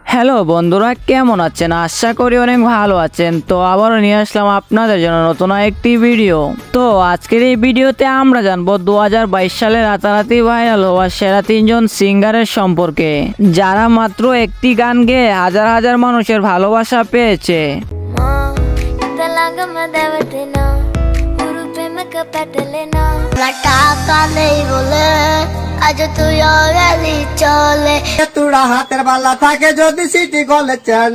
Hello বন্ধুরা, কেমন আছেন? আশা করি অনেক ভালো আছেন। তো আবারও নিয়ে আসলাম আপনাদের জন্য নতুন একটি ভিডিও। তো আজকের এই ভিডিওতে আমরা জানবো 2022 সালে রাতারাতি ভাইরাল হওয়া সেরা 3জন সিঙ্গারের সম্পর্কে, যারা মাত্র একটি গান গেয়ে হাজার হাজার মানুষের ভালোবাসা পেয়েছে। হাতের বালা থাকে যদি সিটি কলেছেন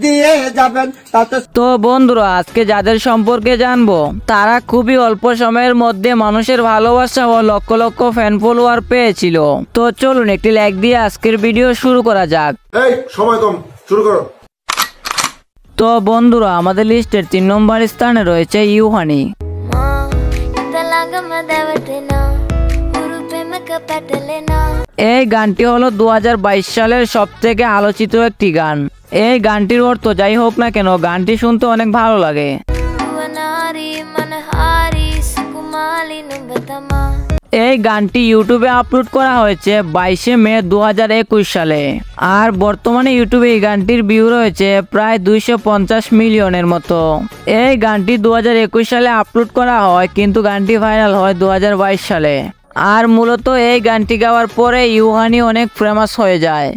দিয়ে যাবেন। তো বন্ধুরা, আজকে যাদের সম্পর্কে জানবো তারা খুবই অল্প সময়ের মধ্যে মানুষের ভালোবাসা ও লক্ষ লক্ষ ফ্যান ফলোয়ার পেয়েছিল। তো চলুন একটি লাইক দিয়ে আজকের ভিডিও শুরু করা যাক। এই সময় কম, শুরু করো। তো বন্ধুরা, আমাদের লিস্টের 3 নম্বর স্থানে রয়েছে ইউহানি। এই গানটি হলো 2022 সালের সব থেকে আলোচিত একটি গান। এই গানটির অর্থ যাই হোক না কেন, গানটি শুনতে অনেক ভালো লাগে। এই গানটি ইউটিউবে আপলোড করা হয়েছে 22 মে 2021 সালে। আর বর্তমানে ইউটিউবে এই গানটির ভিউ রয়েছে প্রায় 250 মিলিয়নের মতো। এই গানটি 2021 সালে আপলোড করা হয়, কিন্তু গানটি ভাইরাল হয় 2022 সালে। আর মূলত এই গানটি গাওয়ার পরে ইউহানি অনেক ফেমাস হয়ে যায়।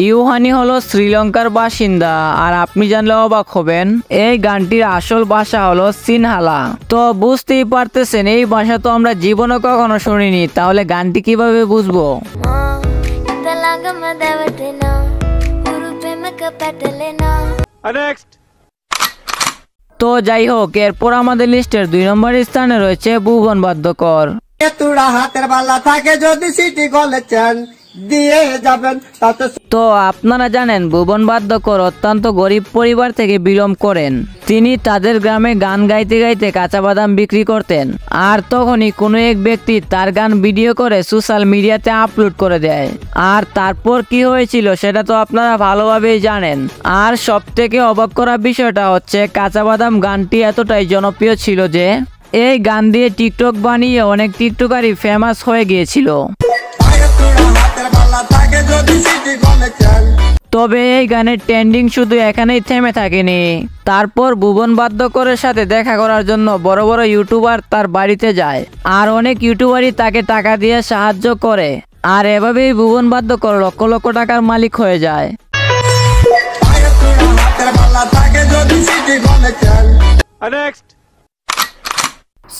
ইউহানি হলো শ্রীলঙ্কার বাসিন্দা, আর আপনি জানলে অবাক হবেন, এই গানটির আসল ভাষা হলো সিনহালা। তো বুঝতেই পারতেছেন, এই ভাষা তো আমরা জীবনে কখনো শুনিনি, তাহলে গানটি কিভাবে বুঝবো? তো যাই হোক, এরপর আমাদের লিস্টের 2 নম্বর স্থানে রয়েছে ভুবন বাদ্যকর। হাতের বালা থাকে যদি সিটি কলেছেন দিয়ে যাবেন। তো আপনারা জানেন, ভুবন বাদ্যকর অত্যন্ত গরিব পরিবার থেকে বিলং করেন। তিনি তাদের গ্রামে গান গাইতে গাইতে কাঁচা বাদাম বিক্রি করতেন। আর তখনই কোনো এক ব্যক্তি তার গান ভিডিও করে সোশ্যাল মিডিয়াতে আপলোড করে দেয়। আর তারপর কি হয়েছিল সেটা তো আপনারা ভালোভাবেই জানেন। আর সব থেকে অবাক করা বিষয়টা হচ্ছে, কাঁচা বাদাম গানটি এতটাই জনপ্রিয় ছিল যে এই গান দিয়ে টিকটক বানিয়ে অনেক টিকটকারই ফেমাস হয়ে গিয়েছিল। তবে এই গানের ট্রেন্ডিং শুধু এখানেই থেমে থাকেনি। তারপর ভুবন বাদ্যকরের সাথে দেখা করার জন্য বড় বড় ইউটিউবার তার বাড়িতে যায়, আর অনেক ইউটিউবারই তাকে টাকা দিয়ে সাহায্য করে। আর এভাবেই ভুবন বাদ্যকর লক্ষ লক্ষ টাকার মালিক হয়ে যায়।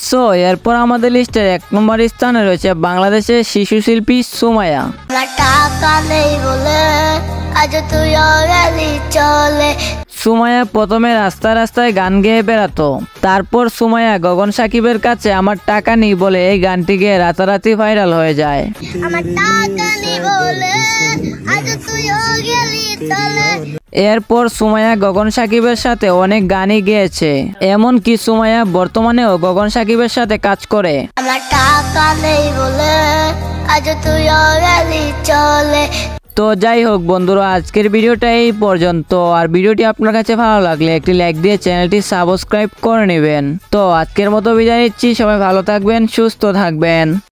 সো এরপর আমাদের লিস্টের 1 নম্বর স্থানে রয়েছে বাংলাদেশের শিশু শিল্পী সুমাইয়া। সুমাইয়া প্রথমে রাস্তায় রাস্তায় গান গেয়ে বেড়াতো। তারপর সুমাইয়া গগন সাকিবের কাছে আমার টাকা নেই বলে এই গানটি গেয়ে রাতারাতি ভাইরাল হয়ে যায়। এরপর সুমাইয়া গগন সাকিবের সাথে অনেক গানই গেয়েছে, এমনকি সুমাইয়া বর্তমানেও গগন সাকিবের সাথে কাজ করে। তো যাই হোক বন্ধুরা, আজকের ভিডিওটা এই পর্যন্ত। আর ভিডিওটি আপনার কাছে ভালো লাগলে একটি লাইক দিয়ে চ্যানেলটি সাবস্ক্রাইব করে নেবেন। তো আজকের মতো বিদায় নিচ্ছি, সবাই ভালো থাকবেন, সুস্থ থাকবেন।